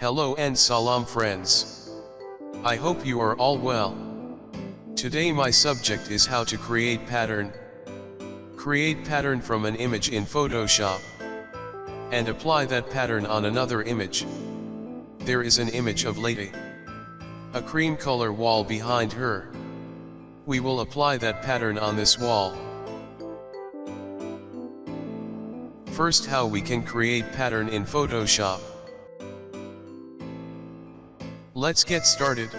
Hello and salam friends. I hope you are all well. Today my subject is how to create pattern. Create pattern from an image in Photoshop. And apply that pattern on another image. There is an image of lady. A cream color wall behind her. We will apply that pattern on this wall. First, how we can create pattern in Photoshop. Let's get started.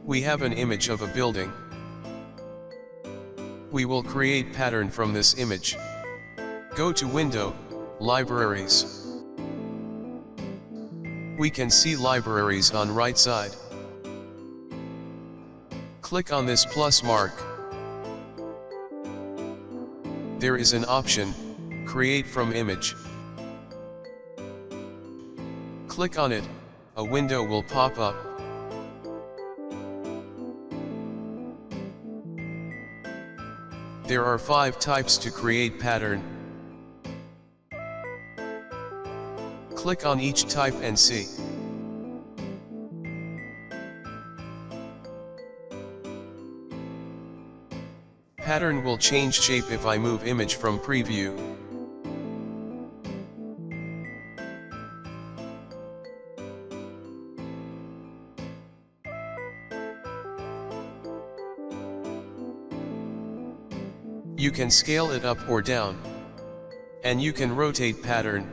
We have an image of a building. We will create pattern from this image. Go to Window, Libraries. We can see libraries on right side. Click on this plus mark. There is an option, Create from Image. Click on it, a window will pop up. There are 5 types to create pattern. Click on each type and see. Pattern will change shape if I move image from preview. You can scale it up or down. And you can rotate pattern.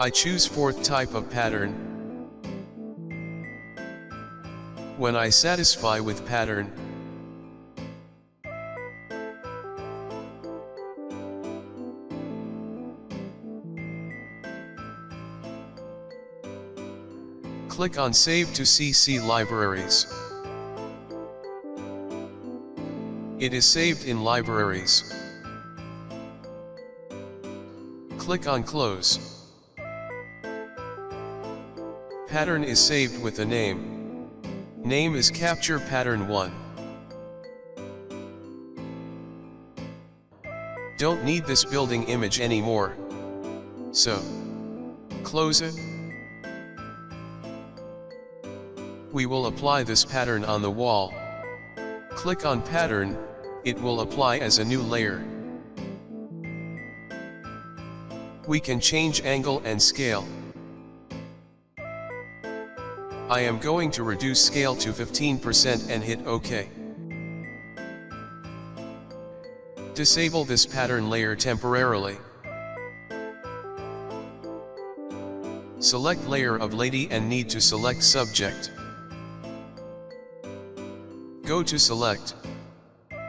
I choose 4th type of pattern. When I satisfy with pattern, click on Save to CC Libraries. It is saved in Libraries. Click on Close. Pattern is saved with a name. Name is Capture Pattern 1. Don't need this building image anymore. So, close it. We will apply this pattern on the wall. Click on Pattern, it will apply as a new layer. We can change angle and scale. I am going to reduce scale to 15% and hit OK. Disable this pattern layer temporarily. Select layer of lady and need to select subject. Go to Select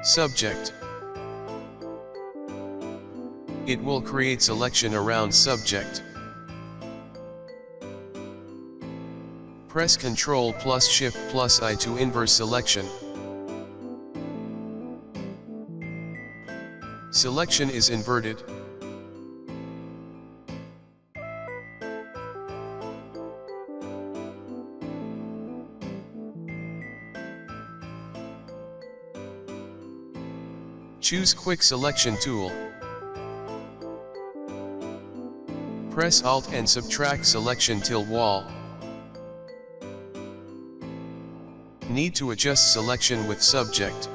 Subject. It will create selection around subject. Press Ctrl plus Shift plus I to inverse selection. Selection is inverted. Choose Quick Selection tool. Press Alt and subtract selection till wall. Need to adjust selection with subject.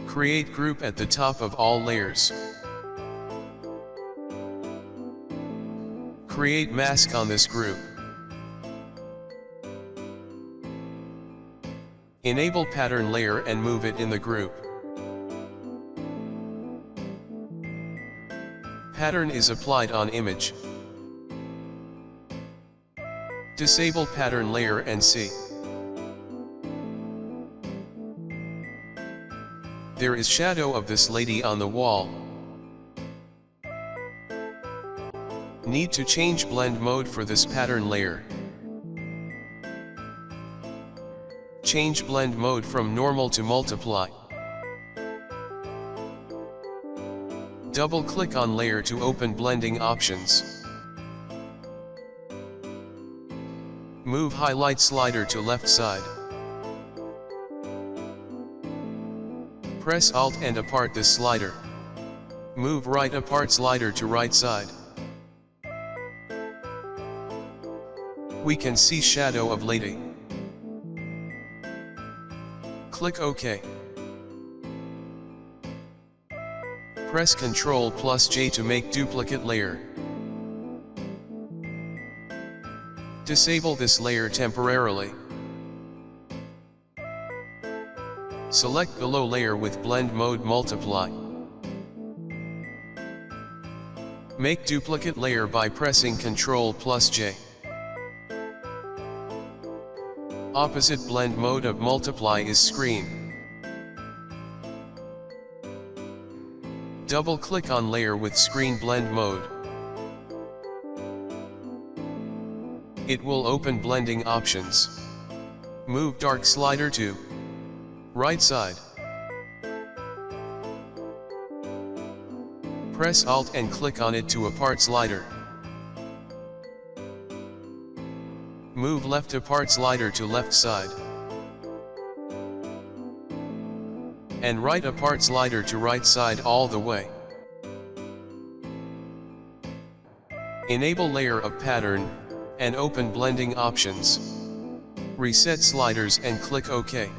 Create group at the top of all layers. Create mask on this group. Enable pattern layer and move it in the group. Pattern is applied on image. Disable pattern layer and see. There is shadow of this lady on the wall. Need to change blend mode for this pattern layer. Change blend mode from normal to multiply. Double-click on layer to open blending options. Move highlight slider to left side. Press Alt and apart this slider. Move right apart slider to right side. We can see shadow of lady. Click OK. Press Ctrl+J to make duplicate layer. Disable this layer temporarily. Select below layer with blend mode multiply. Make duplicate layer by pressing Ctrl+J. Opposite blend mode of multiply is screen. Double-click on layer with screen blend mode. It will open blending options. Move dark slider to right side. Press Alt and click on it to apart slider. Move left apart slider to left side. And right apart slider to right side all the way. Enable layer of pattern, and open blending options. Reset sliders and click OK.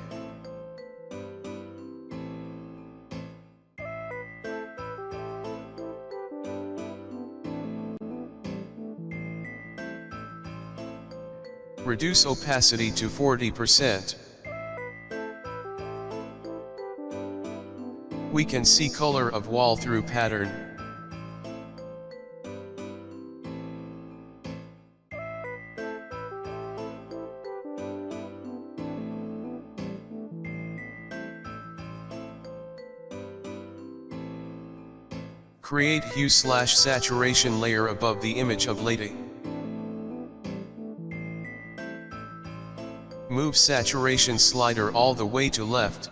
Reduce opacity to 40%. We can see color of wall through pattern. Create hue/saturation layer above the image of lady. Move saturation slider all the way to left.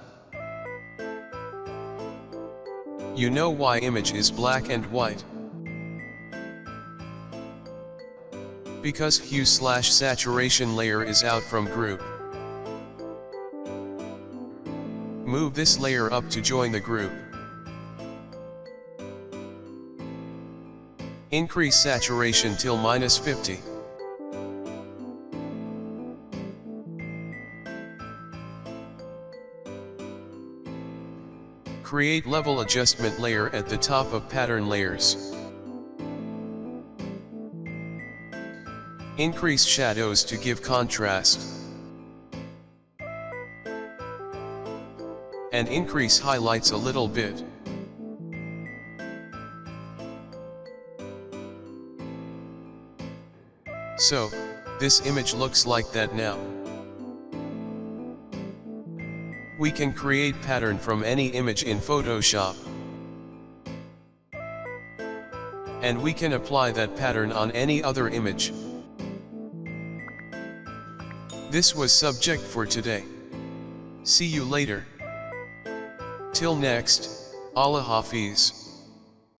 You know why image is black and white? Because hue/saturation layer is out from group. Move this layer up to join the group. Increase saturation till -50. Create level adjustment layer at the top of pattern layers. Increase shadows to give contrast. And increase highlights a little bit. So, this image looks like that now. We can create pattern from any image in Photoshop. And we can apply that pattern on any other image. This was subject for today. See you later. Till next, Allah Hafiz.